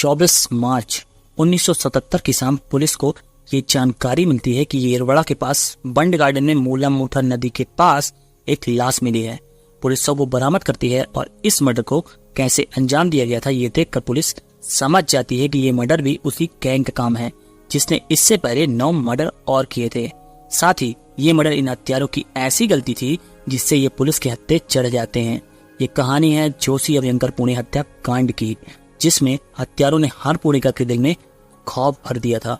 24 मार्च 1977 की शाम पुलिस को ये जानकारी मिलती है कि येरवड़ा के पास बंड गार्डन में मूला मोथा नदी के पास एक लाश मिली है। पुलिस सब वो बरामद करती है और इस मर्डर को कैसे अंजाम दिया गया था ये देखकर पुलिस समझ जाती है कि ये मर्डर भी उसी गैंग का काम है जिसने इससे पहले 9 मर्डर और किए थे। साथ ही ये मर्डर इन हत्यारों की ऐसी गलती थी जिससे ये पुलिस के हत्थे चढ़ जाते हैं। ये कहानी है जोशी अभयंकर पुणे हत्या कांड की, जिसमें हत्यारों ने हर पुणेकर के दिल में खौफ भर दिया था।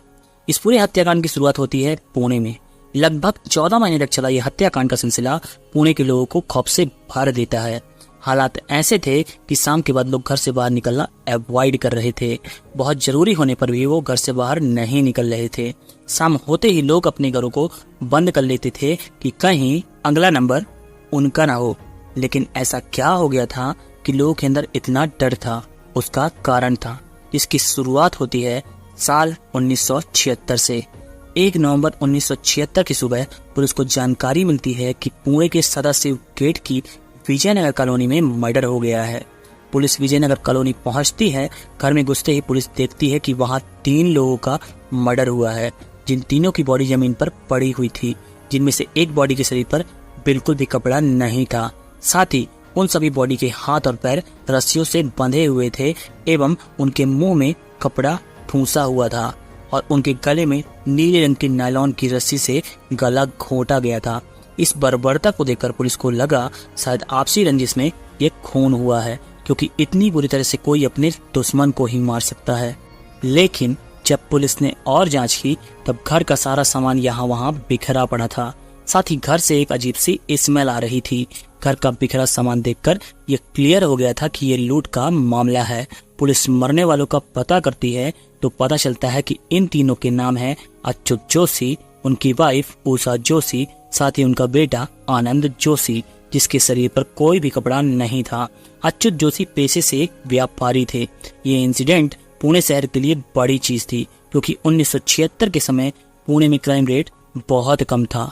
इस पूरे हत्याकांड की शुरुआत होती है पुणे में। लगभग 14 महीने तक चला यह हत्याकांड का सिलसिला पुणे के लोगों को खौफ से भर देता है। हालात ऐसे थे कि शाम के बाद लोग घर से बाहर निकलना अवॉइड कर रहे थे। बहुत जरूरी होने पर भी वो घर से बाहर नहीं निकल रहे थे। शाम होते ही लोग अपने घरों को बंद कर लेते थे कि कहीं अगला नंबर उनका ना हो। लेकिन ऐसा क्या हो गया था कि लोगों के अंदर इतना डर था? उसका कारण था इसकी शुरुआत होती है साल 1976 से। 1 नवंबर 1976 की सुबह पुलिस को जानकारी मिलती है कि पुणे के सदाशिव गेट की विजयनगर कॉलोनी में मर्डर हो गया है। पुलिस विजयनगर कॉलोनी पहुंचती है। घर में घुसते ही पुलिस देखती है कि वहां 3 लोगों का मर्डर हुआ है, जिन तीनों की बॉडी जमीन पर पड़ी हुई थी, जिनमें से एक बॉडी के शरीर पर बिल्कुल भी कपड़ा नहीं था। साथ ही उन सभी बॉडी के हाथ और पैर रस्सियों से बंधे हुए थे एवं उनके मुंह में कपड़ा ठूंसा हुआ था और उनके गले में नीले रंग की नायलॉन की रस्सी से गला घोंटा गया था। इस बर्बरता को देखकर पुलिस को लगा शायद आपसी रंजिश में ये खून हुआ है, क्योंकि इतनी बुरी तरह से कोई अपने दुश्मन को ही मार सकता है। लेकिन जब पुलिस ने और जांच की तब घर का सारा सामान यहाँ वहाँ बिखरा पड़ा था। साथ ही घर से एक अजीब सी स्मेल आ रही थी। घर का बिखरा सामान देखकर ये क्लियर हो गया था कि ये लूट का मामला है। पुलिस मरने वालों का पता करती है तो पता चलता है कि इन तीनों के नाम है अच्युत जोशी, उनकी वाइफ उषा जोशी, साथ ही उनका बेटा आनंद जोशी, जिसके शरीर पर कोई भी कपड़ा नहीं था। अच्युत जोशी पेशे से एक व्यापारी थे। ये इंसिडेंट पुणे शहर के लिए बड़ी चीज थी, क्योंकि 1976 के समय पुणे में क्राइम रेट बहुत कम था।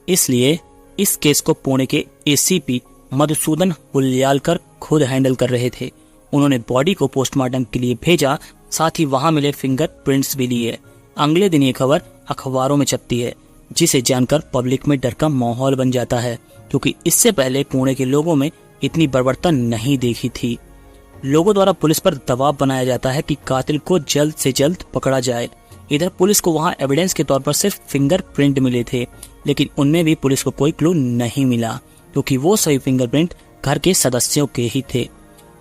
इसलिए इस केस को पुणे के एसीपी मधुसूदन हुल्यालकर खुद हैंडल कर रहे थे। उन्होंने बॉडी को पोस्टमार्टम के लिए भेजा, साथ ही वहां मिले फिंगरप्रिंट्स भी लिए। अगले दिन ये खबर अखबारों में छपती है, जिसे जानकर पब्लिक में डर का माहौल बन जाता है, क्योंकि इससे पहले पुणे के लोगों में इतनी बर्बरता नहीं देखी थी। लोगों द्वारा पुलिस पर दबाव बनाया जाता है कि कातिल को जल्द से जल्द पकड़ा जाए। इधर पुलिस को वहां एविडेंस के तौर पर सिर्फ फिंगरप्रिंट मिले थे, लेकिन उनमें भी पुलिस को कोई क्लू नहीं मिला, क्योंकि वो सभी फिंगरप्रिंट घर के सदस्यों के ही थे।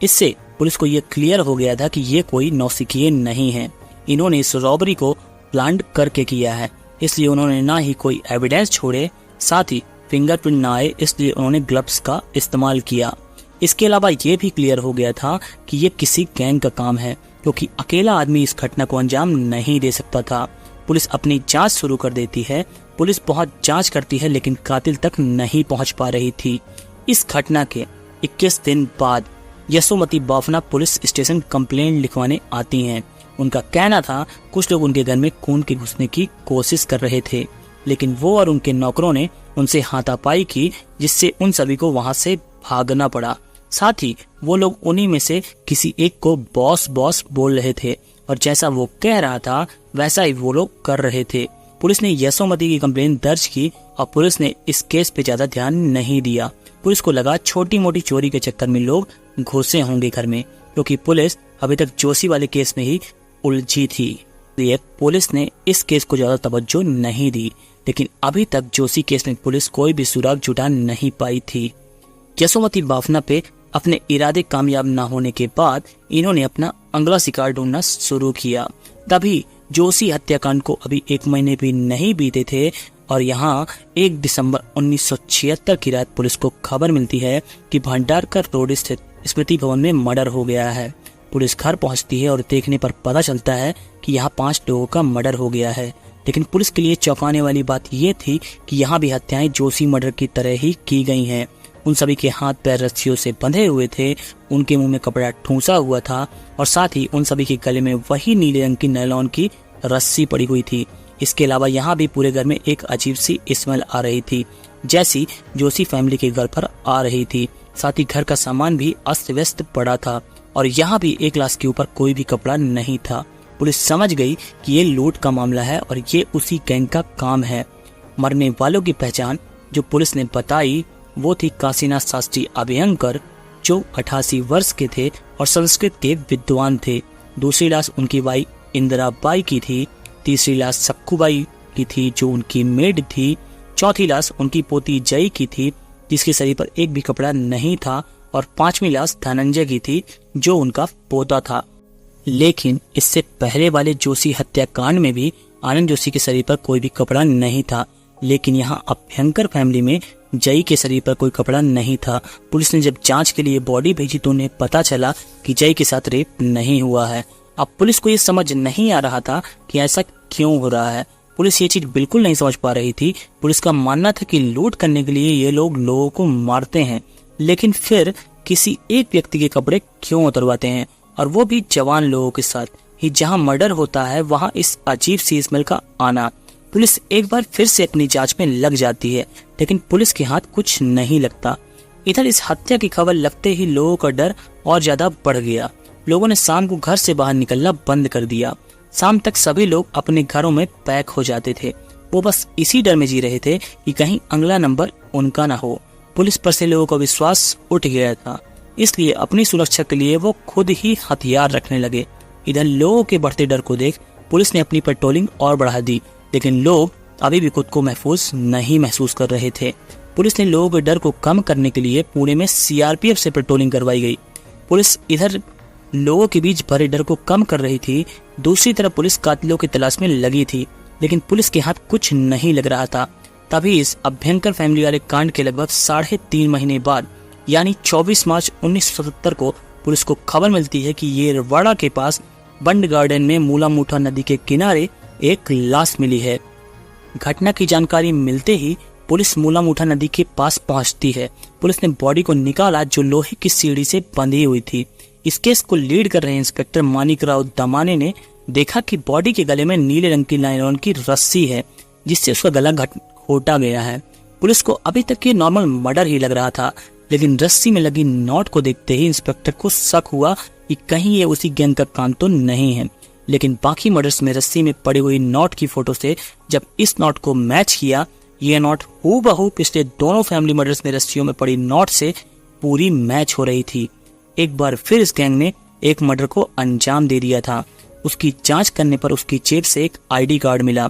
इससे पुलिस को ये क्लियर हो गया था कि ये कोई नौसिखिए नहीं है। इन्होंने इस रॉबरी को प्लान करके किया है, इसलिए उन्होंने ना ही कोई एविडेंस छोड़े, साथ ही फिंगरप्रिंट ना आए, इसलिए उन्होंने ग्लव्स का इस्तेमाल किया। इसके अलावा ये भी क्लियर हो गया था कि ये किसी गैंग का काम है, क्योंकि अकेला आदमी इस घटना को अंजाम नहीं दे सकता था। पुलिस अपनी जांच शुरू कर देती है। पुलिस बहुत जांच करती है, लेकिन कातिल तक नहीं पहुंच पा रही थी। इस घटना के 21 दिन बाद Yashomati Bafna police station complaint लिखवाने आती हैं। उनका कहना था कुछ लोग उनके घर में खून के घुसने की कोशिश कर रहे थे, लेकिन वो और उनके नौकरों ने उनसे हाथापाई की, जिससे उन सभी को वहां से भागना पड़ा। साथ ही वो लोग उन्हीं में से किसी एक को बॉस बॉस बोल रहे थे, और जैसा वो कह रहा था वैसा ही वो लोग कर रहे थे। पुलिस ने यशोमती की कंप्लेंट दर्ज की और पुलिस ने इस केस पे ज्यादा ध्यान नहीं दिया। पुलिस को लगा छोटी मोटी चोरी के चक्कर में लोग घुसे होंगे घर में, क्योंकि पुलिस अभी तक जोशी वाले केस में ही उलझी थी। इसलिए पुलिस ने इस केस को ज्यादा तवज्जो नहीं दी, लेकिन अभी तक जोशी केस में पुलिस कोई भी सुराग जुटा नहीं पाई थी। यशोमती बाफना पे अपने इरादे कामयाब न होने के बाद इन्होंने अपना अगला शिकार ढूंढना शुरू किया। तभी जोशी हत्याकांड को अभी 1 महीने भी नहीं बीते थे और यहाँ 1 दिसंबर 1976 की रात पुलिस को खबर मिलती है कि भंडारकर रोड स्थित स्मृति भवन में मर्डर हो गया है। पुलिस घर पहुंचती है और देखने पर पता चलता है कि यहाँ 5 लोगों का मर्डर हो गया है। लेकिन पुलिस के लिए चौंकाने वाली बात यह थी कि यहाँ भी हत्याएं जोशी मर्डर की तरह ही की गई हैं। उन सभी के हाथ पैर रस्सियों से बंधे हुए थे, उनके मुंह में कपड़ा ठूंसा हुआ था और साथ ही उन सभी के गले में वही नीले रंग की नायलॉन की रस्सी पड़ी हुई थी। इसके अलावा यहाँ भी पूरे घर में एक अजीब सी स्मेल आ रही थी, जैसी जोशी फैमिली के घर पर आ रही थी। साथ ही घर का सामान भी अस्त व्यस्त पड़ा था। और यहाँ भी एक लाश के ऊपर कोई भी कपड़ा नहीं था। पुलिस समझ गई कि ये लूट का मामला है और ये उसी गैंग का काम है। मरने वालों की पहचान जो पुलिस ने बताई वो थी काशीनाथ शास्त्री अभयंकर, जो 88 वर्ष के थे और संस्कृत के विद्वान थे। दूसरी लाश उनकी भाई इंदिराबाई की थी। तीसरी लाश सक्कूबाई की थी जो उनकी मेड थी। चौथी लाश उनकी पोती जय की थी जिसके शरीर पर एक भी कपड़ा नहीं था। और पांचवी लाश धनंजय की थी जो उनका पोता था। लेकिन इससे पहले वाले जोशी हत्याकांड में भी आनंद जोशी के शरीर पर कोई भी कपड़ा नहीं था। लेकिन यहाँ अभयंकर फैमिली में जय के शरीर पर कोई कपड़ा नहीं था। पुलिस ने जब जांच के लिए बॉडी भेजी तो उन्हें पता चला कि जय के साथ रेप नहीं हुआ है। अब पुलिस को ये समझ नहीं आ रहा था कि ऐसा क्यों हो रहा है। पुलिस ये चीज बिल्कुल नहीं समझ पा रही थी। पुलिस का मानना था कि लूट करने के लिए ये लोग लोगों को मारते हैं, लेकिन फिर किसी एक व्यक्ति के कपड़े क्यों उतरवाते हैं, और वो भी जवान लोगों के साथ ही। जहां मर्डर होता है वहां इस अजीब सी स्मेल का आना। पुलिस एक बार फिर से अपनी जांच में लग जाती है, लेकिन पुलिस के हाथ कुछ नहीं लगता। इधर इस हत्या की खबर लगते ही लोगों का डर और ज्यादा बढ़ गया। लोगों ने शाम को घर से बाहर निकलना बंद कर दिया। शाम तक सभी लोग अपने घरों में पैक हो जाते थे। वो बस इसी डर में जी रहे थे कि कहीं अगला नंबर उनका ना हो। पुलिस पर से लोगों का विश्वास उठ गया था, इसलिए अपनी सुरक्षा के लिए वो खुद ही हथियार रखने लगे। इधर लोगों के बढ़ते डर को देख पुलिस ने अपनी पेट्रोलिंग और बढ़ा दी, लेकिन लोग अभी भी खुद को महफूज नहीं महसूस कर रहे थे। पुलिस ने लोगों के डर को कम करने के लिए पुणे में सीआरपीएफ से पेट्रोलिंग करवाई गई। पुलिस इधर लोगों के बीच भरे डर को कम कर रही थी, दूसरी तरफ पुलिस कातिलों की तलाश में लगी थी, लेकिन पुलिस के हाथ कुछ नहीं लग रहा था। तभी इस अभयंकर फैमिली वाले कांड के लगभग 3.5 महीने बाद यानी 24 मार्च 1977 को पुलिस को खबर मिलती है कि येरवाड़ा के पास बंड गार्डन में मूलामुठा नदी के किनारे एक लाश मिली है। घटना की जानकारी मिलते ही पुलिस मूलामुठा नदी के पास पहुंचती है। पुलिस ने बॉडी को निकाला जो लोहे की सीढ़ी से बंधी हुई थी। इस केस को लीड कर रहे इंस्पेक्टर मानिकराव दमाने ने देखा कि बॉडी के गले में नीले रंग की नायलॉन की रस्सी है जिससे उसका गला घोटा गया है। पुलिस को अभी तक ये नॉर्मल मर्डर ही लग रहा था, लेकिन रस्सी में लगी नोट को देखते ही इंस्पेक्टर को शक हुआ कि कहीं ये उसी गैंग का काम तो नहीं है। लेकिन बाकी मर्डर्स में रस्सी में पड़ी हुई नोट की फोटो से जब इस नोट को मैच किया, ये नोट हूबहू पिछले दोनों फैमिली मर्डर्स में रस्सियों में पड़ी नोट से पूरी मैच हो रही थी। एक बार फिर इस गैंग ने एक मर्डर को अंजाम दे दिया था। उसकी जांच करने पर उसकी जेब से एक आईडी कार्ड मिला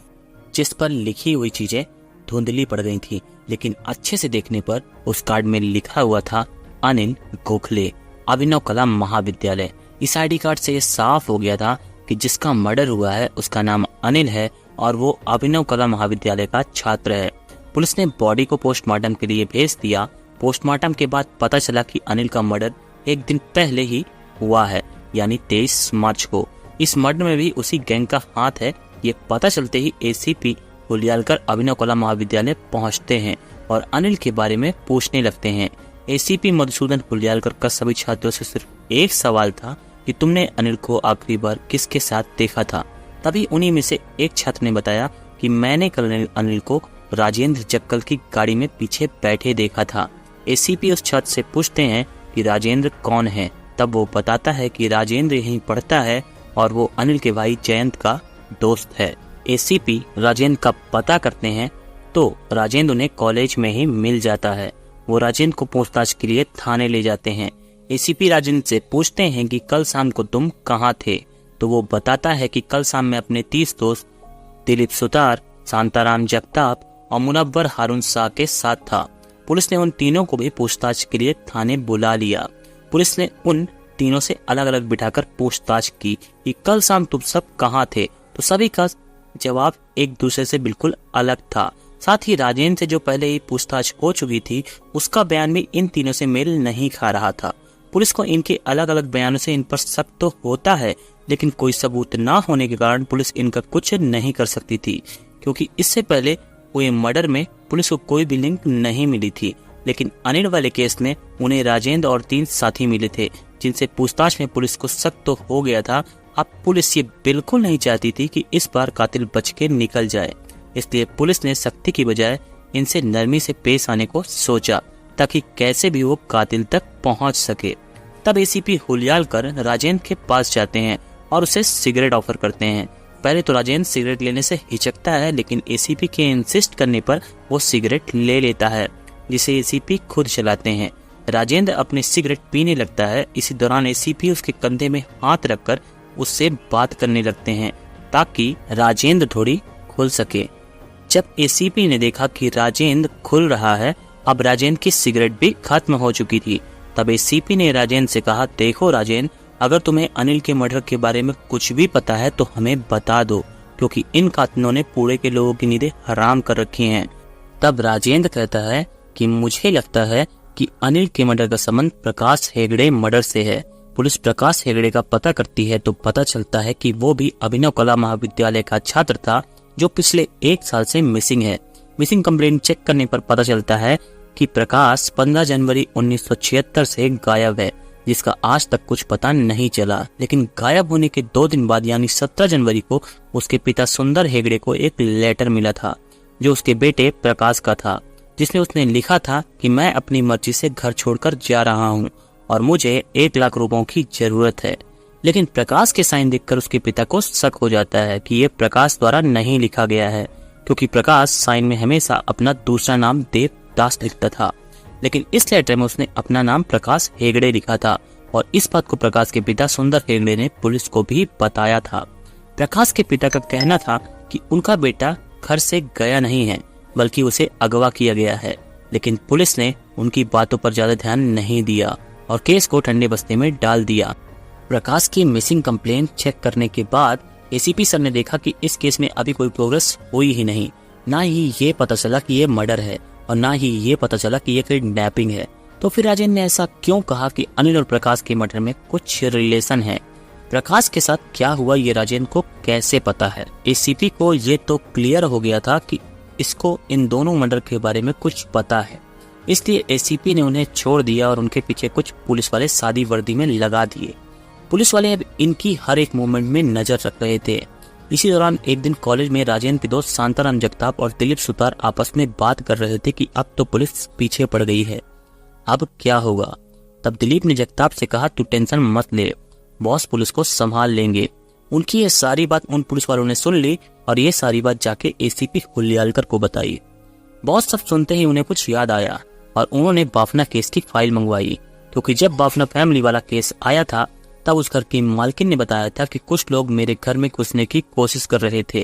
जिस पर लिखी हुई चीजें धुंधली पड़ गई थी, लेकिन अच्छे से देखने पर उस कार्ड में लिखा हुआ था अनिल गोखले, अभिनव कला महाविद्यालय। इस आईडी कार्ड से ये साफ हो गया था कि जिसका मर्डर हुआ है उसका नाम अनिल है और वो अभिनव कला महाविद्यालय का छात्र है। पुलिस ने बॉडी को पोस्टमार्टम के लिए भेज दिया। पोस्टमार्टम के बाद पता चला कि अनिल का मर्डर एक दिन पहले ही हुआ है, यानी 23 मार्च को। इस मर्डर में भी उसी गैंग का हाथ है। ये पता चलते ही एसीपी हुलियालकर अभिनव कला महाविद्यालय पहुंचते हैं और अनिल के बारे में पूछने लगते हैं। एसीपी मधुसूदन हुलियालकर का सभी छात्रों से सिर्फ एक सवाल था कि तुमने अनिल को आखिरी बार किसके साथ देखा था। तभी उन्हीं में से एक छात्र ने बताया कि मैंने कल अनिल को राजेंद्र जक्कल की गाड़ी में पीछे बैठे देखा था। एसीपी उस छात्र से पूछते हैं कि राजेंद्र कौन है। तब वो बताता है कि राजेंद्र यहीं पढ़ता है और वो अनिल के भाई जयंत का दोस्त है। एसीपी राजेंद्र का पता करते हैं तो राजेंद्र उन्हें कॉलेज में ही मिल जाता है। वो राजेंद्र को पूछताछ के लिए थाने ले जाते हैं। एसीपी राजेंद्र से पूछते हैं कि कल शाम को तुम कहाँ थे, तो वो बताता है कि कल शाम में अपने 30 दोस्त दिलीप सुतार, शांताराम जगताप और मुनव्वर हारून शाह के साथ था। पुलिस ने उन तीनों को भी पूछताछ के लिए थाने बुला लिया। पुलिस ने उन तीनों से अलग अलग बिठाकर पूछताछ की कि कल शाम तुम सब कहाँ थे, तो सभी का जवाब एक दूसरे से बिल्कुल अलग था। साथ ही राजेंद्र से जो पहले ही पूछताछ हो चुकी थी उसका बयान भी इन तीनों से मेल नहीं खा रहा था। पुलिस को इनके अलग अलग बयानों से इन पर शक तो होता है, लेकिन कोई सबूत ना होने के कारण पुलिस इनका कुछ नहीं कर सकती थी, क्योंकि इससे पहले हुए मर्डर में पुलिस को कोई भी लिंक नहीं मिली थी। लेकिन अनिल वाले केस में उन्हें राजेंद्र और 3 साथी मिले थे जिनसे पूछताछ में पुलिस को शक तो हो गया था। अब पुलिस ये बिल्कुल नहीं चाहती थी कि इस बार कातिल बच के निकल जाए, इसलिए पुलिस ने सख्ती की बजाय इनसे नरमी से पेश आने को सोचा ताकि कैसे भी वो कातिल तक पहुंच सके। तब एसीपी हुलियालकर राजेंद्र के पास जाते हैं और उसे सिगरेट ऑफर करते हैं। पहले तो राजेंद्र सिगरेट लेने से हिचकता है, लेकिन एसीपी के इंसिस्ट करने पर वो सिगरेट ले लेता है, जिसे एसीपी खुद चलाते हैं। राजेंद्र अपनी सिगरेट पीने लगता है। इसी दौरान एसीपी उसके कंधे में हाथ रखकर उससे बात करने लगते हैं ताकि राजेंद्र थोड़ी खुल सके। जब एसीपी ने देखा कि राजेंद्र खुल रहा है, अब राजेंद्र की सिगरेट भी खत्म हो चुकी थी, तब एसीपी ने राजेंद्र से कहा, देखो राजेंद्र, अगर तुम्हें अनिल के मर्डर के बारे में कुछ भी पता है तो हमें बता दो, क्योंकि इन कातिलों ने पूरे के लोगों की नींदें हराम कर रखी हैं। तब राजेंद्र कहता है कि मुझे लगता है कि अनिल के मर्डर का संबंध प्रकाश हेगड़े मर्डर से है। पुलिस प्रकाश हेगड़े का पता करती है तो पता चलता है कि वो भी अभिनव कला महाविद्यालय का छात्र था जो पिछले 1 साल से मिसिंग है। मिसिंग कंप्लेंट चेक करने पर पता चलता है कि प्रकाश 15 जनवरी 1976 से गायब है, जिसका आज तक कुछ पता नहीं चला। लेकिन गायब होने के 2 दिन बाद यानी 17 जनवरी को उसके पिता सुंदर हेगड़े को एक लेटर मिला था जो उसके बेटे प्रकाश का था, जिसमें उसने लिखा था कि मैं अपनी मर्जी से घर छोड़कर जा रहा हूँ और मुझे 1 लाख रुपयों की जरूरत है। लेकिन प्रकाश के साइन देखकर उसके पिता को शक हो जाता है कि ये प्रकाश द्वारा नहीं लिखा गया है, क्योंकि प्रकाश साइन में हमेशा अपना दूसरा नाम देवदास लिखता था, लेकिन इस लेटर में उसने अपना नाम प्रकाश हेगड़े लिखा था और इस बात को प्रकाश के पिता सुंदर हेगड़े ने पुलिस को भी बताया था। प्रकाश के पिता का कहना था कि उनका बेटा घर से गया नहीं है, बल्कि उसे अगवा किया गया है, लेकिन पुलिस ने उनकी बातों पर ज्यादा ध्यान नहीं दिया और केस को ठंडे बस्ते में डाल दिया। प्रकाश की मिसिंग कंप्लेंट चेक करने के बाद एसीपी सर ने देखा कि इस केस में अभी कोई प्रोग्रेस हुई ही नहीं। ना ही ये पता चला कि ये मर्डर है और ना ही ये पता चला कि ये किडनैपिंग है। तो फिर राजेंद्र ने ऐसा क्यों कहा कि अनिल और प्रकाश के मर्डर में कुछ रिलेशन है? प्रकाश के साथ क्या हुआ ये राजेंद्र को कैसे पता है? एसीपी को ये तो क्लियर हो गया था कि इसको इन दोनों मर्डर के बारे में कुछ पता है, इसलिए एसीपी ने उन्हें छोड़ दिया और उनके पीछे कुछ पुलिस वाले सादी वर्दी में लगा दिए। पुलिस वाले अब इनकी हर एक मूवमेंट में नजर रख रहे थे। इसी दौरान एक दिन कॉलेज में राजेंद्र के दोस्त शांताराम जगताप और दिलीप सुतार आपस में बात कर रहे थे कि अब तो पुलिस पीछे पड़ गई है, अब क्या होगा? तब दिलीप ने जगताप से कहा, तू टेंशन मत ले, बॉस पुलिस को संभाल लेंगे। उनकी ये सारी बात उन पुलिस वालों ने सुन ली और ये सारी बात जाके एसीपी हुलियालकर को बताई। बॉस सब सुनते ही उन्हें कुछ याद आया और उन्होंने बाफना केस की फाइल मंगवाई, क्योंकि जब बाफना फैमिली वाला केस आया था तब उस घर की मालकिन ने बताया था कि कुछ लोग मेरे घर में घुसने की कोशिश कर रहे थे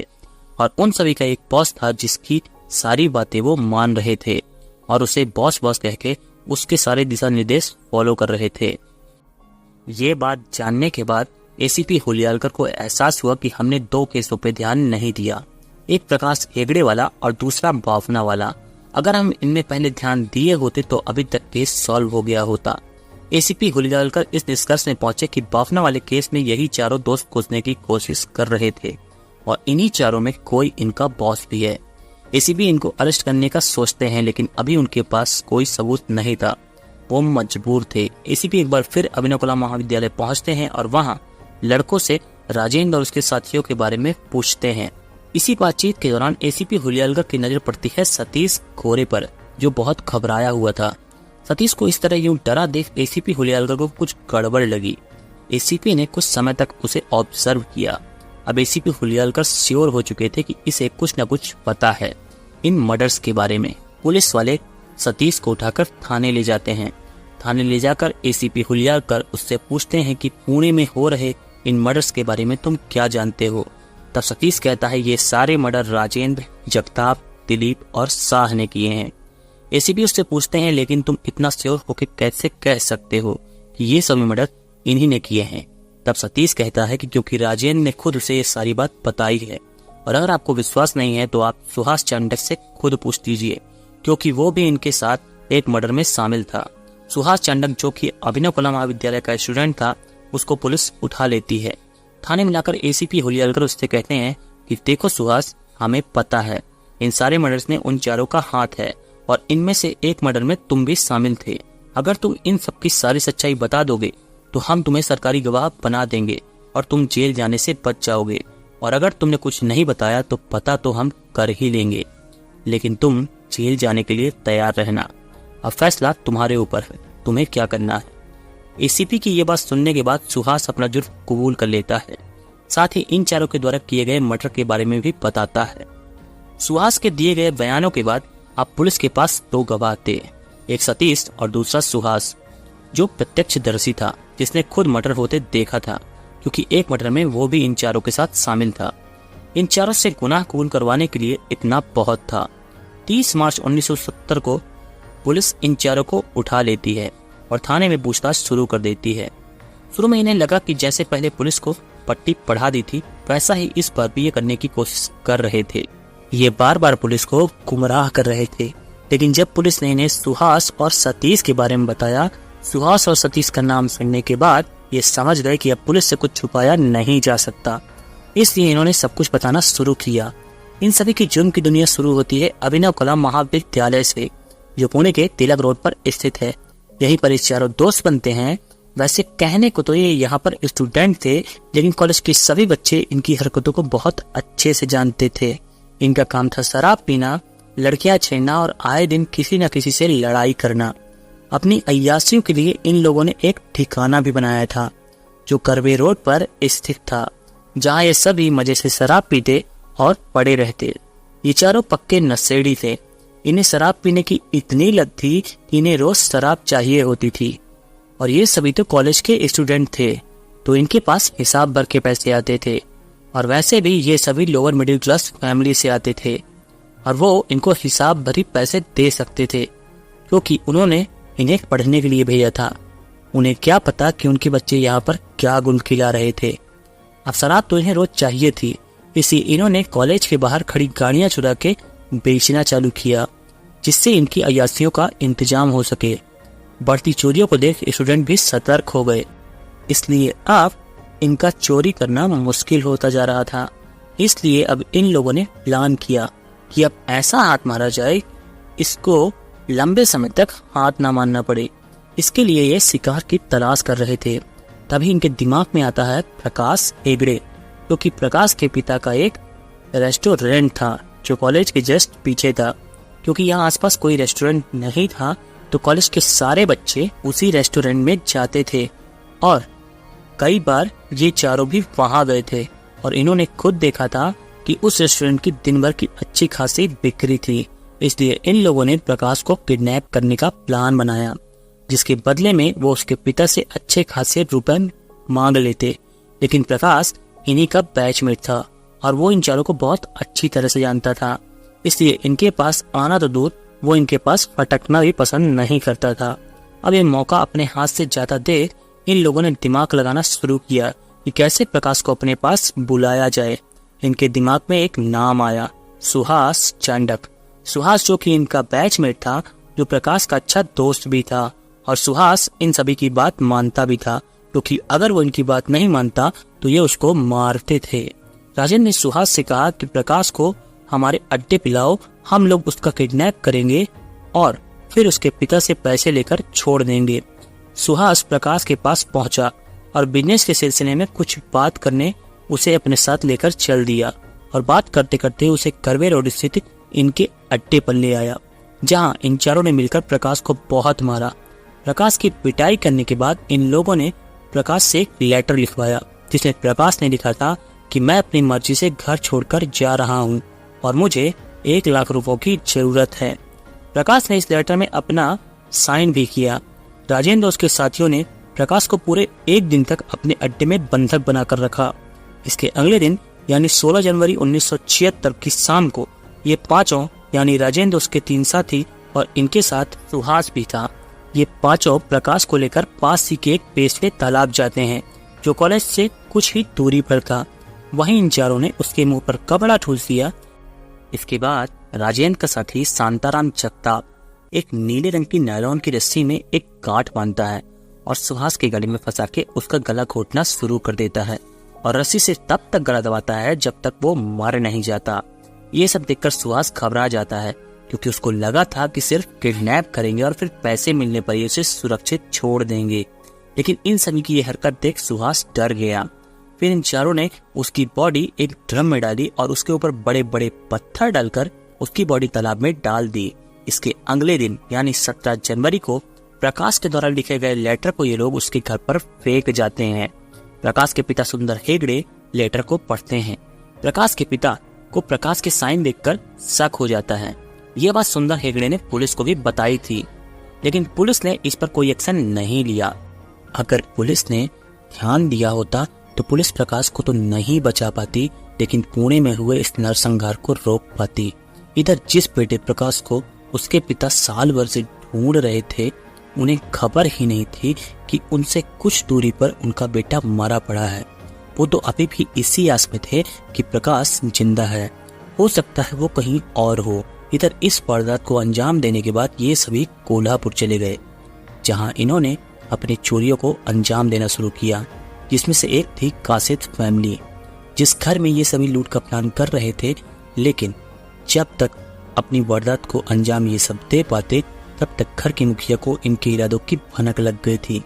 और उन सभी का एक बॉस था जिसकी सारी बातें वो मान रहे थे और उसे बॉस बॉस कह के उसके सारे दिशा निर्देश फॉलो कर रहे थे। ये बात जानने के बाद एसीपी हुलियालकर को एहसास हुआ कि हमने 2 केसों पे ध्यान नहीं दिया, एक प्रकाश हेगड़े वाला और दूसरा बाफना वाला। अगर हम इनमें पहले ध्यान दिए होते तो अभी तक केस सॉल्व हो गया होता। एसीपी हुलियालकर इस निष्कर्ष में पहुंचे कि बाफना वाले केस में यही चारों दोस्त घुसने की कोशिश कर रहे थे और इन्हीं चारों में कोई इनका बॉस भी है। एसीपी इनको अरेस्ट करने का सोचते हैं, लेकिन अभी उनके पास कोई सबूत नहीं था, वो मजबूर थे। एसीपी एक बार फिर अभिनव कला महाविद्यालय पहुंचते हैं और वहां लड़कों से राजेंद्र और उसके साथियों के बारे में पूछते हैं। इसी बातचीत के दौरान एसीपी हुलियालकर की नजर पड़ती है सतीश गोरे पर, जो बहुत घबराया हुआ था। सतीश को इस तरह यूं डरा देख एसीपी हुलियालकर को कुछ गड़बड़ लगी। एसीपी ने कुछ समय तक उसे ऑब्जर्व किया। अब एसीपी हुलियालकर श्योर हो चुके थे कि इसे कुछ न कुछ पता है इन मर्डर्स के बारे में। पुलिस वाले सतीश को उठाकर थाने ले जाते हैं। थाने ले जाकर एसीपी हुलियालकर उससे पूछते हैं कि पुणे में हो रहे इन मर्डर्स के बारे में तुम क्या जानते हो? तब सतीश कहता है ये सारे मर्डर राजेंद्र, जगताप, दिलीप और शाह ने किए हैं। एसीपी उससे पूछते हैं लेकिन तुम इतना श्योर होकर कैसे कह सकते हो कि ये सभी मर्डर इन्हीं ने किए हैं? तब सतीश कहता है कि क्योंकि राजेंद्र ने खुद उसे ये सारी बात बताई है, और अगर आपको विश्वास नहीं है तो आप सुहास चांडक से खुद पूछ लीजिए, क्योंकि वो भी इनके साथ एक मर्डर में शामिल था। सुहास चांडक जो कि अभिनव कला महाविद्यालय का स्टूडेंट था, उसको पुलिस उठा लेती है। थाने में लाकर एसीपी हुलियालकर उससे कहते हैं कि देखो सुहास, हमें पता है इन सारे मर्डर्स में उन चारों का हाथ है और इनमें से एक मर्डर में तुम भी शामिल थे। अगर तुम इन सब की सारी सच्चाई बता दोगे तो हम तुम्हें सरकारी गवाह बना देंगे और तुम जेल जाने से बच जाओगे, और अगर तुमने कुछ नहीं बताया तो पता तो हम कर ही लेंगे, लेकिन तुम जेल जाने के लिए तैयार रहना। अब फैसला तुम्हारे ऊपर है, तुम्हें क्या करना है। एसीपी की ये बात सुनने के बाद सुहास अपना जुर्म कबूल कर लेता है। साथ ही इन चारों के द्वारा किए गए मर्डर के बारे में भी बताता है। सुहास के दिए गए बयानों के बाद अब पुलिस के पास दो गवाह थे, एक सतीश और दूसरा सुहास, जो प्रत्यक्षदर्शी था, जिसने खुद मर्डर होते देखा था, क्योंकि एक मर्डर में वो भी इन चारों के साथ शामिल था। इन चारों से गुनाह कबूल करवाने के लिए इतना बहुत था। 30 मार्च 1970 को पुलिस इन चारों को उठा लेती है और थाने में पूछताछ शुरू कर देती है। शुरू में इन्हें लगा कि जैसे पहले पुलिस को पट्टी पढ़ा दी थी, वैसा ही इस पर भी ये करने की कोशिश कर रहे थे। ये बार बार पुलिस को गुमराह कर रहे थे, लेकिन जब पुलिस ने इन्हें सुहास और सतीश के बारे में बताया, सुहास और सतीश का नाम सुनने के बाद ये समझ गए कि अब पुलिस से कुछ छुपाया नहीं जा सकता। इसलिए इन्होंने सब कुछ बताना शुरू किया। इन सभी की जुर्म की दुनिया शुरू होती है अभिनव कला महाविद्यालय से, जो पुणे के तिलक रोड पर स्थित है। यहीं पर इस चारों दोस्त बनते हैं। वैसे कहने को तो ये यहाँ पर स्टूडेंट थे, लेकिन कॉलेज के सभी बच्चे इनकी हरकतों को बहुत अच्छे से जानते थे। इनका काम था शराब पीना, लड़कियां छेड़ना और आए दिन किसी न किसी से लड़ाई करना। अपनी अय्यासियों के लिए इन लोगों ने एक ठिकाना भी बनाया था, जो करवे रोड पर स्थित था, जहाँ ये सभी मजे से शराब पीते और पड़े रहते। ये चारों पक्के नशेड़ी थे। इन्हें शराब पीने की इतनी लत थी कि इन्हें रोज शराब चाहिए होती थी। और ये सभी तो कॉलेज के स्टूडेंट थे, तो इनके पास हिसाब भर के पैसे आते थे। और वैसे भी ये सभी लोअर मिडिल क्लास फैमिली से आते थे, और वो इनको हिसाब भरी पैसे दे सकते थे, क्योंकि उन्होंने इन्हें पढ़ने के लिए भेजा था। उन्हें क्या पता कि उनके बच्चे यहाँ पर क्या गुल खिला रहे थे। अब शराब तो इन्हें रोज चाहिए थी, इसलिए इन्होंने कॉलेज के बाहर खड़ी गाड़ियां चुरा के बेचना चालू किया, जिससे इनकी अय्यासियों का इंतजाम हो सके। बढ़ती चोरियों को देख स्टूडेंट भी सतर्क हो गए, इसलिए अब इनका चोरी करना मुश्किल होता जा रहा था। इसलिए अब इन लोगों ने प्लान किया कि अब ऐसा हाथ मारा जाए इसको लंबे समय तक हाथ ना मारना पड़े। इसके लिए ये शिकार की तलाश कर रहे थे। तभी इनके दिमाग में आता है प्रकाश हेगड़े, क्योंकि प्रकाश के पिता का एक रेस्टोरेंट था जो कॉलेज के जस्ट पीछे था। क्योंकि यहाँ आसपास कोई रेस्टोरेंट नहीं था, तो कॉलेज के सारे बच्चे उसी रेस्टोरेंट में जाते थे, और कई बार ये चारों भी वहां गए थे। और इन्होंने खुद देखा था कि उस रेस्टोरेंट की दिन भर की अच्छी खासी बिक्री थी। इसलिए इन लोगों ने प्रकाश को किडनैप करने का प्लान बनाया, जिसके बदले में वो उसके पिता से अच्छे खासे रुपए मांग लेते। लेकिन प्रकाश इन्हीं का बैचमेट था, और वो इन चारों को बहुत अच्छी तरह से जानता था। इसलिए इनके पास आना तो दूर, वो इनके पास फटकना भी पसंद नहीं करता था। अब ये मौका अपने हाथ से जाता देख इन लोगों ने दिमाग लगाना शुरू किया कि कैसे प्रकाश को अपने पास बुलाया जाए। इनके दिमाग में एक नाम आया, सुहास चांडक। सुहास जो कि इनका बैचमेट था, जो प्रकाश का अच्छा दोस्त भी था। और सुहास इन सभी की बात मानता भी था, क्योंकि अगर वो इनकी बात नहीं मानता तो ये उसको मारते थे। राजेंद्र ने सुहास से कहा कि प्रकाश को हमारे अड्डे पिलाओ, हम लोग उसका किडनैप करेंगे और फिर उसके पिता से पैसे लेकर छोड़ देंगे। सुहास प्रकाश के पास पहुंचा और बिजनेस के सिलसिले में कुछ बात करने उसे अपने साथ लेकर चल दिया, और बात करते करते उसे करवे रोड स्थित इनके अड्डे पर ले आया, जहां इन चारों ने मिलकर प्रकाश को बहुत मारा। प्रकाश की पिटाई करने के बाद इन लोगों ने प्रकाश से एक लेटर लिखवाया, जिसमें प्रकाश ने लिखा था कि मैं अपनी मर्जी से घर छोड़कर जा रहा हूं और मुझे 1 लाख रुपयों की जरूरत है। प्रकाश ने इस लेटर में अपना साइन भी किया। राजेंद्र और उसके साथियों ने प्रकाश को पूरे 1 दिन तक अपने अड्डे में बंधक बनाकर रखा। इसके अगले दिन यानी 16 जनवरी 1976 की शाम को ये पांचों यानी राजेंद्र, उसके 3 साथी और इनके साथ सुहास भी था, ये पांचों प्रकाश को लेकर पास ही के एक पेशवे तालाब जाते हैं, जो कॉलेज से कुछ ही दूरी पर था। वहीं इन चारों ने उसके मुंह पर कपड़ा ठूस दिया। इसके बाद राजेंद्र का साथी शांताराम जगताप एक नीले रंग की नायलॉन की रस्सी में एक गांठ बांधता है और सुहास के गले में फंसा के उसका गला घोटना शुरू कर देता है, और रस्सी से तब तक गला दबाता है जब तक वो मर नहीं जाता। ये सब देखकर सुहास घबरा जाता है, क्योंकि उसको लगा था कि सिर्फ किडनैप करेंगे और फिर पैसे मिलने पर ये उसे सुरक्षित छोड़ देंगे। लेकिन इन सभी की ये हरकत देख सुहास डर गया। फिर इन चारों ने उसकी बॉडी एक ड्रम में डाली और उसके ऊपर बड़े बड़े पत्थर डालकर उसकी बॉडी तालाब में डाल दी। इसके अगले दिन यानी 17 जनवरी को प्रकाश के द्वारा लिखे गए लेटर को ये लोग उसके घर पर फेंक जाते हैं। प्रकाश के पिता सुंदर हेगड़े लेटर को पढ़ते हैं। प्रकाश के पिता को प्रकाश के साइन देखकर शक हो जाता है। यह बात सुंदर हेगड़े ने पुलिस को भी बताई थी, लेकिन पुलिस ने इस पर कोई एक्शन नहीं लिया। अगर पुलिस ने ध्यान दिया होता तो पुलिस प्रकाश को तो नहीं बचा पाती, लेकिन पुणे में हुए इस नरसंहार को रोक पाती। इधर जिस बेटे प्रकाश को उसके पिता साल भर से ढूंढ रहे थे, उन्हें खबर ही नहीं थी कि उनसे कुछ दूरी पर उनका बेटा मरा पड़ा है। वो तो अभी भी इसी आस में थे कि प्रकाश जिंदा है, हो सकता है वो कहीं और हो। इधर इस वारदात को अंजाम देने के बाद ये सभी कोल्हापुर चले गए, जहां इन्होंने अपनी चोरियों को अंजाम देना शुरू किया, जिसमें से एक थी कासिद फैमिली, जिस घर में ये सभी लूट का प्लान कर रहे थे। लेकिन जब तक अपनी वारदात को अंजाम ये सब दे पाते, तब तक घर के मुखिया को इनके इरादों की भनक लग गई थी,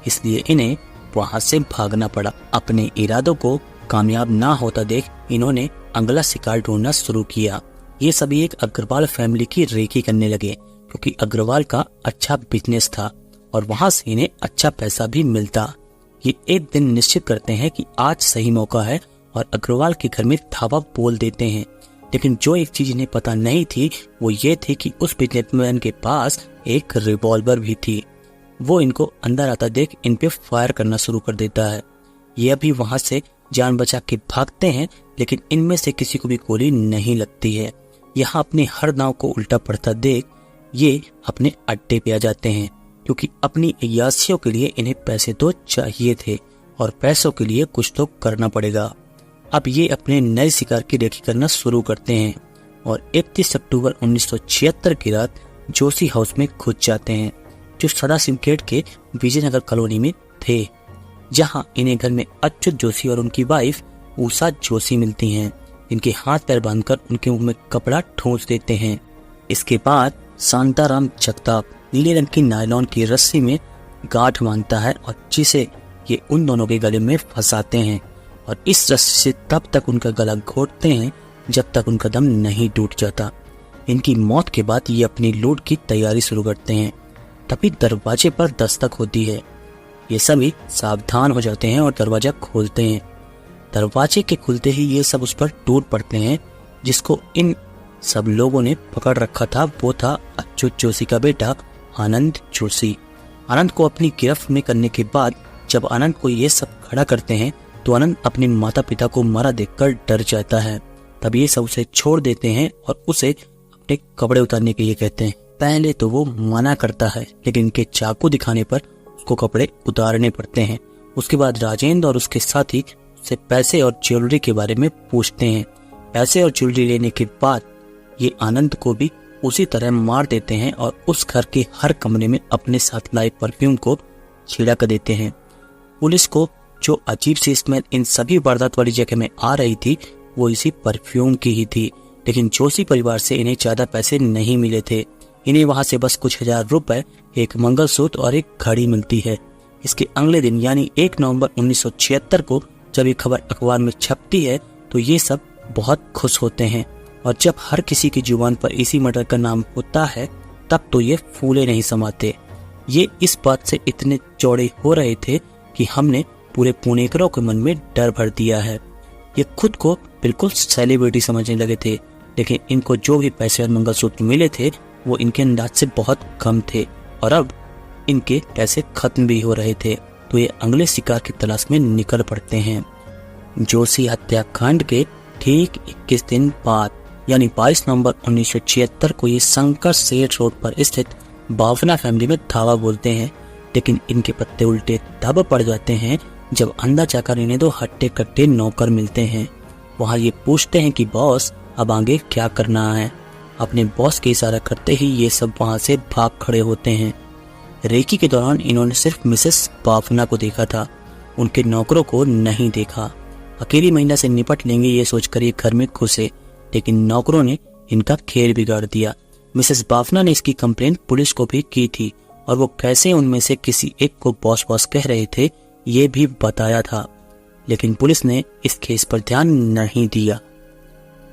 इसलिए इन्हें वहां से भागना पड़ा। अपने इरादों को कामयाब ना होता देख इन्होंने अगला शिकार ढूंढना शुरू किया। ये सभी एक अग्रवाल फैमिली की रेकी करने लगे, क्योंकि अग्रवाल का अच्छा बिजनेस था और वहां से इन्हें अच्छा पैसा भी मिलता। ये एक दिन निश्चित करते हैं कि आज सही मौका है और अग्रवाल के घर में धावा बोल देते हैं। लेकिन जो एक चीज इन्हें पता नहीं थी वो ये थी कि उस बिजनेसमैन के पास एक रिवॉल्वर भी थी। वो इनको अंदर आता देख इन पे फायर करना शुरू कर देता है। ये अभी वहां से जान बचा के भागते हैं, लेकिन इनमें से किसी को भी गोली नहीं लगती है। यहाँ अपने हर दांव को उल्टा पड़ता देख ये अपने अड्डे पे आ जाते हैं, क्योंकि अपनी अय्यासियों के लिए इन्हें पैसे तो चाहिए थे और पैसों के लिए कुछ तो करना पड़ेगा। अब ये अपने नए शिकार की रेकी करना शुरू करते हैं और 31 अक्टूबर 1976 की रात जोशी हाउस में घुस जाते हैं, जो सदाशिव गेट के विजयनगर कॉलोनी में थे, जहां इन्हें घर में अच्युत जोशी और उनकी वाइफ उषा जोशी मिलती हैं। इनके हाथ पैर बांधकर उनके मुंह में कपड़ा ठूंस देते हैं। इसके बाद शांताराम जगताप नीले रंग की नायलॉन की रस्सी में गांठ बांधता है और जिसे ये उन दोनों के गले में फंसाते हैं और इस रस्सी से तब तक उनका गला घोटते हैं जब तक उनका दम नहीं टूट जाता। इनकी मौत के बाद ये अपनी लूट की तैयारी शुरू करते हैं। तभी दरवाजे पर दस्तक होती है। ये सभी सावधान हो जाते हैं और दरवाजा खोलते हैं। दरवाजे के खुलते ही ये सब उस पर टूट पड़ते हैं। जिसको इन सब लोगों ने पकड़ रखा था वो था अच्युत जोशी का बेटा आनंद जोशी। आनंद को अपनी गिरफ्त में करने के बाद जब आनंद को ये सब खड़ा करते हैं तो आनंद अपने माता पिता को मरा देखकर डर जाता है। तब ये सब उसे छोड़ देते हैं और उसे अपने कपड़े उतारने के लिए कहते हैं। पहले तो वो मना करता है, लेकिन इनके चाकू दिखाने पर उसको कपड़े उतारने पड़ते हैं। उसके बाद राजेंद्र और उसके साथी उससे पैसे और ज्वेलरी के बारे में पूछते हैं। पैसे और ज्वेलरी लेने के बाद ये आनंद को भी उसी तरह मार देते हैं और उस घर के हर कमरे में अपने साथ लाए परफ्यूम को छिड़क कर देते हैं। पुलिस को जो अजीब सी स्मेल इन सभी वारदात वाली जगह में आ रही थी वो इसी परफ्यूम की ही थी, लेकिन जोशी परिवार से इन्हें ज्यादा पैसे नहीं मिले थे। इन्हें वहां से बस कुछ हजार रुपए, एक मंगलसूत्र और एक घड़ी मिलती है। इसके अगले दिन यानी 1 नवंबर 1976 को जब ये खबर अखबार में छपती है तो ये सब बहुत खुश होते हैं और जब हर किसी की जुबान पर इसी मर्डर का नाम होता है तब तो ये फूले नहीं समाते। ये इस बात से इतने चौड़े हो रहे थे कि हमने पूरे पुणेकरों के मन में डर भर दिया है। ये खुद को बिल्कुल सेलिब्रिटी समझने लगे थे, लेकिन इनको जो भी पैसे और मंगलसूत्र मिले थे वो इनके अंदाज से बहुत कम थे और अब इनके पैसे खत्म भी हो रहे थे। तो ये अगले शिकार की तलाश में निकल पड़ते हैं। जोशी हत्याकांड के ठीक 21 दिन बाद यानी 22 नवंबर 1976 को ये शंकर सेठ रोड पर स्थित बावना फैमिली में धावा बोलते हैं, लेकिन इनके पत्ते उल्टे तब पड़ जाते हैं जब अंदर जाकर इन्हें 2 हट्टे कट्टे नौकर मिलते हैं। वहां ये पूछते हैं कि बॉस अब आगे क्या करना है। अपने बॉस के इशारा करते ही ये सब वहां से भाग खड़े होते हैं। रेकी के दौरान इन्होंने सिर्फ मिसेस बावना को देखा था, उनके नौकरों को नहीं देखा। अकेली महिला से निपट लेंगे ये सोचकर ये घर में घुसे, लेकिन नौकरों ने इनका खेल बिगाड़ दिया। मिसेस बावना ने इसकी कंप्लेंट पुलिस को भी की थी और वो कैसे उनमें से किसी एक को बॉस बॉस कह रहे थे ये भी बताया था, लेकिन पुलिस ने इस केस पर ध्यान नहीं दिया।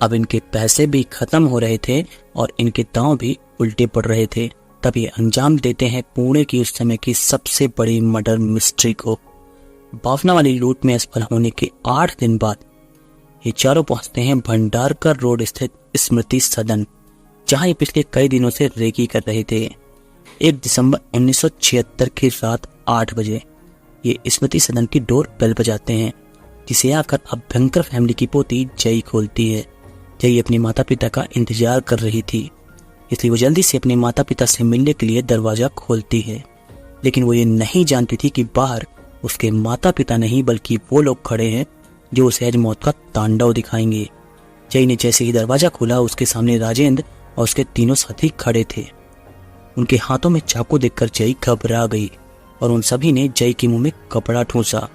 अब इनके पैसे भी खत्म हो रहे थे और इनके दांव भी उल्टे पड़ रहे थे। तब ये अंजाम देते हैं पुणे की उस समय की सबसे बड़ी मर्डर मिस्ट्री को। बाफना वाली लूट में असफल होने के 8 दिन बाद ये चारों पहुंचते हैं भंडारकर रोड स्थित स्मृति सदन, जहां ये पिछले कई दिनों से रेकी कर रहे थे। 1 दिसंबर 1976 की रात 8 बजे ये स्मृति सदन की डोर बेल बजाते हैं, जिसे आकर अभ्यंकर फैमिली की पोती जय खोलती है। जय अपने माता पिता का इंतजार कर रही थी, इसलिए वो जल्दी से अपने माता पिता से मिलने के लिए दरवाजा खोलती है। लेकिन वो ये नहीं जानती थी कि बाहर उसके माता पिता नहीं बल्कि वो लोग खड़े हैं जो उसे आज मौत का तांडव दिखाएंगे। जय ने जैसे ही दरवाजा खोला, उसके सामने राजेंद्र और उसके तीनों साथी खड़े थे। उनके हाथों में चाकू देखकर जय घबरा गई और उन सभी ने जय के मुंह में कपड़ा ठूंसा,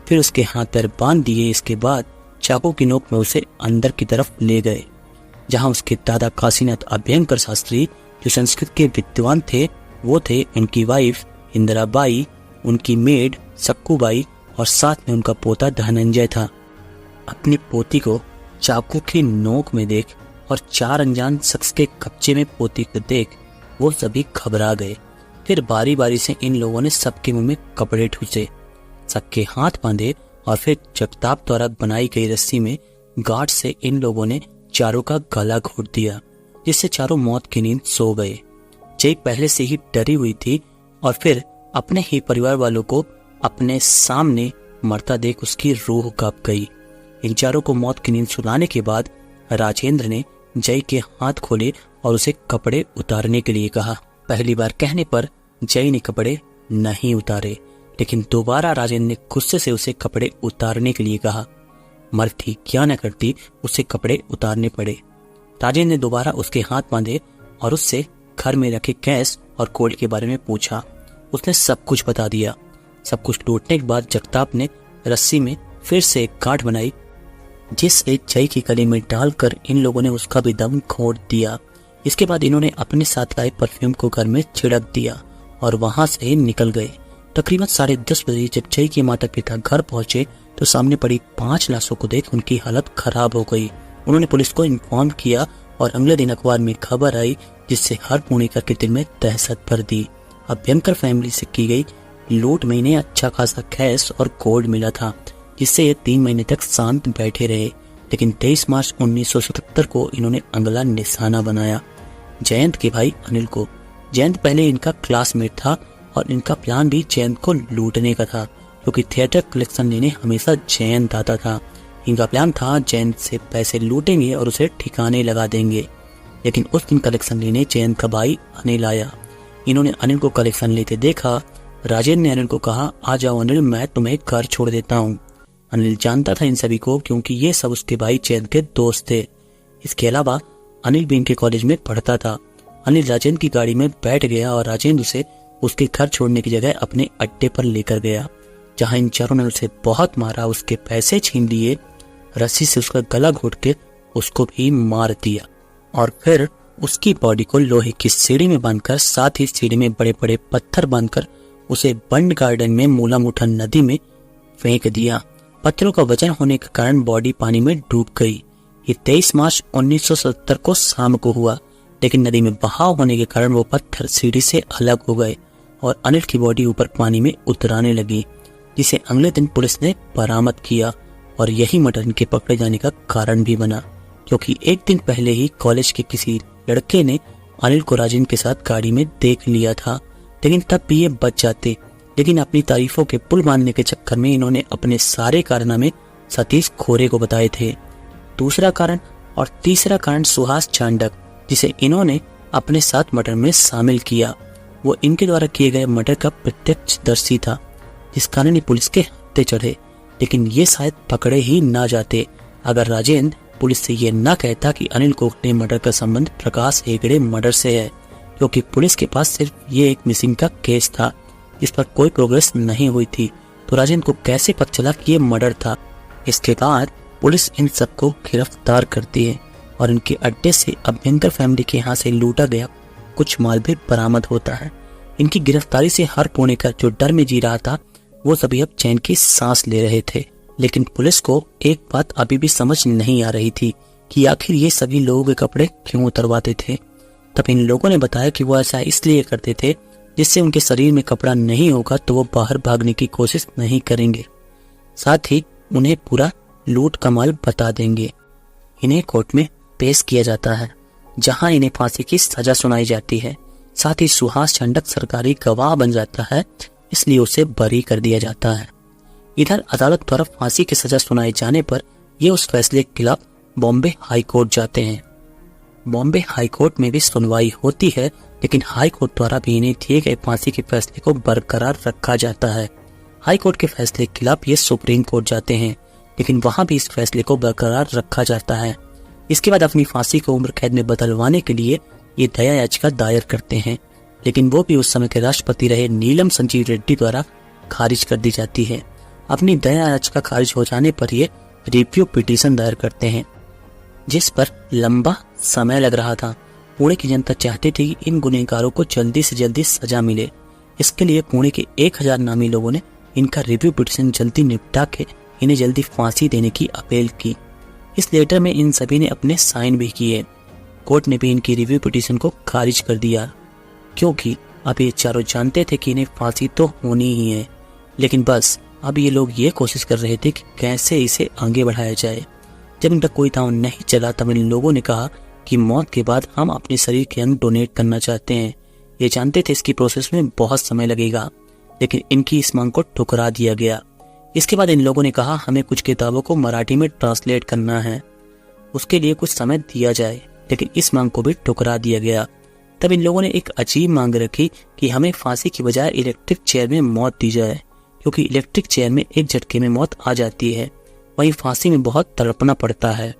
फिर उसके हाथ पैर बांध दिए। इसके बाद चाकू की नोक में उसे अंदर की तरफ ले गए, जहां उसके दादा काशीनाथ अभ्यंकर शास्त्री जो संस्कृत के विद्वान थे, वो थे उनकी वाइफ इंदिराबाई, उनकी मेड सक्कूबाई और साथ में उनका पोता धनंजय था। अपनी पोती को चाकू की नोक में देख और 4 अनजान शख्स के कब्जे में पोती को देख वो सभी घबरा गए। फिर बारी बारी से इन लोगों ने सबके मुंह में कपड़े ठूसे, सबके हाथ बांधे और फिर जगताप द्वारा बनाई गई रस्सी में गांठ से इन लोगों ने चारों का गला घोट दिया, जिससे चारों मौत की नींद सो गए। जय पहले से ही डरी हुई थी और फिर अपने ही परिवार वालों को अपने सामने मरता देख उसकी रूह कांप गई। इन चारों को मौत की नींद सुलाने के बाद राजेंद्र ने जय के हाथ खोले और उसे कपड़े उतारने के लिए कहा। पहली बार कहने पर जय ने कपड़े नहीं उतारे, लेकिन दोबारा राजेंद्र ने गुस्से से उसे कपड़े उतारने के लिए कहा। मरती क्या न करती, उसे कपड़े उतारने पड़े। राजेंद्र ने दोबारा उसके हाथ बांधे और उससे घर में रखे गैस और कोल के बारे में पूछा। उसने सब कुछ बता दिया। सब कुछ लूटने के बाद जगताप ने रस्सी में फिर से एक गांठ बनाई, जिसे जय की गले में डालकर इन लोगों ने उसका भी दम घोट दिया। इसके बाद इन्होंने अपने साथ लाए परफ्यूम को घर में छिड़क दिया और वहां से निकल गए। तकरीबन 10:30 बजे जब जय के माता पिता घर पहुंचे तो सामने पड़ी 5 लाशों को देख उनकी हालत खराब हो गई। उन्होंने पुलिस को इन्फॉर्म किया और अगले दिन अखबार में खबर आई, जिससे हर पुणेकर के दिल में दहशत भर दी। अभ्यंकर फैमिली से की गई लूट में इन्हें अच्छा खासा कैश और गोल्ड मिला था, जिससे ये 3 महीने तक शांत बैठे रहे। लेकिन 23 मार्च 1977 को इन्होंने अगला निशाना बनाया जयंत के भाई अनिल को। जयंत पहले इनका क्लासमेट था और इनका प्लान भी जयंत को लूटने का था, क्योंकि थिएटर कलेक्शन लेने हमेशा जयंत आता था। इनका प्लान था जयंत से पैसे लूटेंगे और उसे ठिकाने लगा देंगे। लेकिन उस दिन कलेक्शन लेने जयंत का भाई अनिल आया। इन्होंने अनिल को कलेक्शन लेते देखा। राजेंद्र ने अनिल को कहा, आ जाओ अनिल, मैं तुम्हें घर छोड़ देता हूँ। अनिल जानता था इन सभी को, क्योंकि ये सब उसके भाई जयंत के दोस्त थे। इसके अलावा अनिल भी इनके कॉलेज में पढ़ता था। अनिल राजेंद्र की गाड़ी में बैठ गया और राजेंद्र उसे उसके घर छोड़ने की जगह अपने अड्डे पर लेकर गया, जहां इन चारों ने उसे बहुत मारा, उसके पैसे छीन लिए, रस्सी से उसका गला घोट के उसको भी मार दिया और फिर उसकी बॉडी को लोहे की सीढ़ी में बांधकर, साथ ही सीढ़ी में बड़े बड़े पत्थर बांधकर उसे बंड गार्डन में मूलामुठा नदी में फेंक दिया। पत्थरों का वजन होने के कारण बॉडी पानी में डूब गई। ये 23 मार्च 1970 को शाम को हुआ, लेकिन नदी में बहाव होने के कारण वो पत्थर सीढ़ी से अलग हो गए और अनिल की बॉडी ऊपर पानी में उतराने लगी, जिसे अगले दिन पुलिस ने बरामद किया और यही मर्डर इनके पकड़े जाने का कारण भी बना, क्योंकि एक दिन पहले ही कॉलेज के किसी लड़के ने अनिल को राजेंद्र के साथ गाड़ी में देख लिया था। लेकिन तब भी ये बच जाते, लेकिन अपनी तारीफों के पुल बांधने के चक्कर में इन्होंने अपने सारे कारनामे सतीश खोरे को बताए थे। दूसरा कारण और तीसरा कारण सुहास चांडक, जिसे इन्होंने अपने साथ मर्डर में शामिल किया, वो इनके द्वारा किए गए मर्डर का प्रत्यक्षदर्शी था, जिस कारण पुलिस के हत्थे चढ़े। लेकिन ये शायद पकड़े ही ना जाते अगर राजेंद्र पुलिस से ये ना कहता कि अनिल कोकटे मर्डर का संबंध प्रकाश हेगड़े मर्डर से है, क्योंकि पुलिस के पास सिर्फ ये एक मिसिंग का केस था, इस पर कोई प्रोग्रेस नहीं हुई थी। तो राजेंद्र को कैसे पता चला कि ये मर्डर था? इसके बाद पुलिस इन सबको गिरफ्तार करती है और इनके अड्डे से अभ्यंकर फैमिली के यहाँ से लूटा गया कुछ माल भी बरामद होता है। इनकी गिरफ्तारी से हर पुणेकर जो डर में जी रहा था, वो सभी अब चैन की सांस ले रहे थे। लेकिन पुलिस को एक बात अभी भी समझ नहीं आ रही थी कि आखिर ये सभी लोगों के कपड़े क्यों उतरवाते थे। तब इन लोगों ने बताया कि वो ऐसा इसलिए करते थे जिससे उनके शरीर में कपड़ा नहीं होगा तो वो बाहर भागने की कोशिश नहीं करेंगे, साथ ही उन्हें पूरा लूट का माल बता देंगे। इन्हें कोर्ट में पेश किया जाता है जहां इन्हें फांसी की सजा सुनाई जाती है। साथ ही सुहास चंडक सरकारी गवाह बन जाता है, इसलिए उसे बरी कर दिया जाता है। इधर अदालत द्वारा फांसी की सजा सुनाए जाने पर ये उस फैसले के खिलाफ बॉम्बे हाई कोर्ट जाते हैं। बॉम्बे हाई कोर्ट में भी सुनवाई होती है, लेकिन हाई कोर्ट द्वारा भी इन्हें दिए गए फांसी के फैसले को बरकरार रखा जाता है। हाई कोर्ट के फैसले के खिलाफ ये सुप्रीम कोर्ट जाते हैं, लेकिन वहां भी इस फैसले को बरकरार रखा जाता है। इसके बाद अपनी फांसी को उम्र कैद में बदलवाने के लिए ये दया याचिका दायर करते हैं, लेकिन वो भी उस समय के राष्ट्रपति रहे नीलम संजीव रेड्डी द्वारा खारिज कर दी जाती है। अपनी दया याचिका खारिज हो जाने पर ये रिव्यू पिटीशन दायर करते हैं, जिस पर लंबा समय लग रहा था। पुणे की जनता चाहती थी कि इन गुनहगारों को जल्दी से जल्दी सजा मिले। इसके लिए पुणे के 1000 नामी लोगों ने इनका रिव्यू पिटीशन जल्दी निपटा के इन्हें जल्दी फांसी देने की अपील की। इस लेटर में इन सभी ने अपने साइन भी किए। कोर्ट ने भी इनकी रिव्यू पिटीशन को खारिज कर दिया, क्योंकि अब ये चारों जानते थे कि इन्हें फांसी तो होनी ही है, लेकिन बस अब ये लोग ये कोशिश कर रहे थे कि कैसे इसे आगे बढ़ाया जाए। जब इनका कोई दांव नहीं चला तब इन लोगों ने कहा कि मौत के बाद हम अपने शरीर के अंग डोनेट करना चाहते हैं। ये जानते थे इसकी प्रोसेस में बहुत समय लगेगा, लेकिन इनकी इस मांग को ठुकरा दिया गया। इसके बाद इन लोगों ने कहा हमें कुछ किताबों को मराठी में ट्रांसलेट करना है, उसके लिए कुछ समय दिया जाए, लेकिन इस मांग को भी ठुकरा दिया गया। तब इन लोगों ने एक अजीब मांग रखी कि हमें फांसी की बजाय इलेक्ट्रिक चेयर में मौत दी जाए, क्योंकि इलेक्ट्रिक चेयर में एक झटके में मौत आ जाती है, वहीं फांसी में बहुत तड़पना पड़ता है।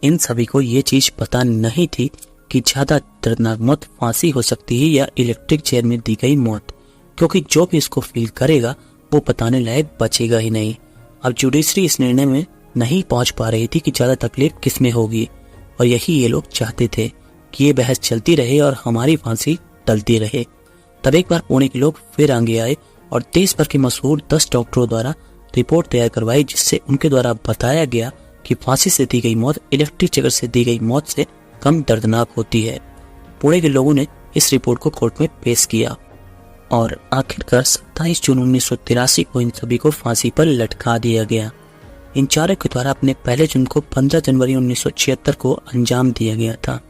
इन सभी को ये चीज पता नहीं थी कि ज्यादा दर्दनाक मौत फांसी हो सकती है या इलेक्ट्रिक चेयर में दी गई मौत, क्योंकि जो भी इसको फील करेगा वो बताने लायक बचेगा ही नहीं। अब जुडिशरी इस निर्णय में नहीं पहुंच पा रही थी कि ज्यादा तकलीफ किसमें होगी, और यही ये लोग चाहते थे कि ये बहस चलती रहे और हमारी फांसी टलती रहे। तब एक बार पुणे के लोग फिर आगे आए और देश भर के मशहूर 10 डॉक्टरों द्वारा रिपोर्ट तैयार करवाई, जिससे उनके द्वारा बताया गया कि फांसी से दी गई मौत इलेक्ट्रिक चेयर से दी गई मौत से कम दर्दनाक होती है। पुणे के लोगों ने इस रिपोर्ट को कोर्ट में पेश किया और आखिरकार 27 जून 1983 को इन सभी को फांसी पर लटका दिया गया। इन चारों के द्वारा अपने पहले जुर्म को 15 जनवरी 1976 को अंजाम दिया गया था।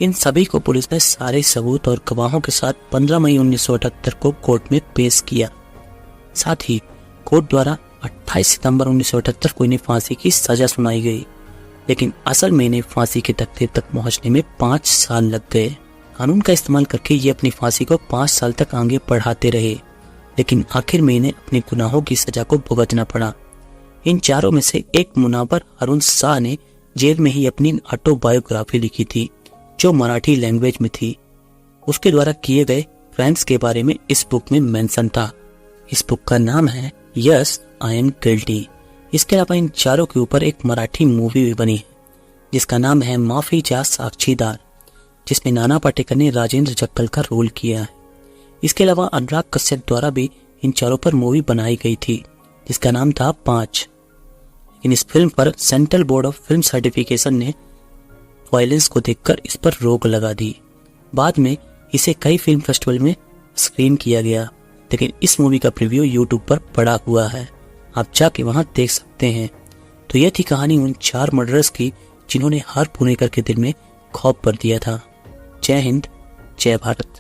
इन सभी को पुलिस ने सारे सबूत और गवाहों के साथ 15 मई 1978 को कोर्ट में पेश किया। साथ ही कोर्ट द्वारा 28 सितंबर 1978 को इन्हें फांसी की सजा सुनाई गई, लेकिन असल में इन्हें फांसी के तख्ते तक पहुंचने में 5 साल लग गए। कानून का इस्तेमाल करके ये अपनी फांसी को 5 साल तक आगे बढ़ाते रहे, लेकिन आखिर में इन्हें अपने गुनाहों की सजा को भुगतना पड़ा। इन चारों में से एक मुनावर अरुण शाह ने जेल में ही अपनी ऑटोबायोग्राफी लिखी थी, जो मराठी लैंग्वेज में थी। उसके द्वारा किए गए क्राइम्स के बारे में इस बुक में मेंशन था। इस बुक का नाम है यस आई एम गिल्टी। इसके अलावा इन चारों के ऊपर एक मराठी मूवी भी बनी है, जिसका नाम है माफी जा साक्षीदार, जिसमें नाना पाटेकर ने राजेंद्र जक्कल का रोल किया है। इसके अलावा अनुराग कश्यप द्वारा भी इन चारों पर मूवी बनाई गई थी, जिसका नाम था 5। लेकिन इस फिल्म पर central board of film certification ने वायलेंस को देखकर इस पर रोक लगा दी। बाद में इसे कई फिल्म फेस्टिवल में स्क्रीन किया गया, लेकिन इस मूवी का प्रीव्यू यूट्यूब पर पड़ा हुआ है, आप जाके वहां देख सकते हैं। तो यह थी कहानी उन 4 मर्डरर्स की जिन्होंने हर पुणेकर के दिल में खौफ भर दिया था। जय हिंद, जय भारत।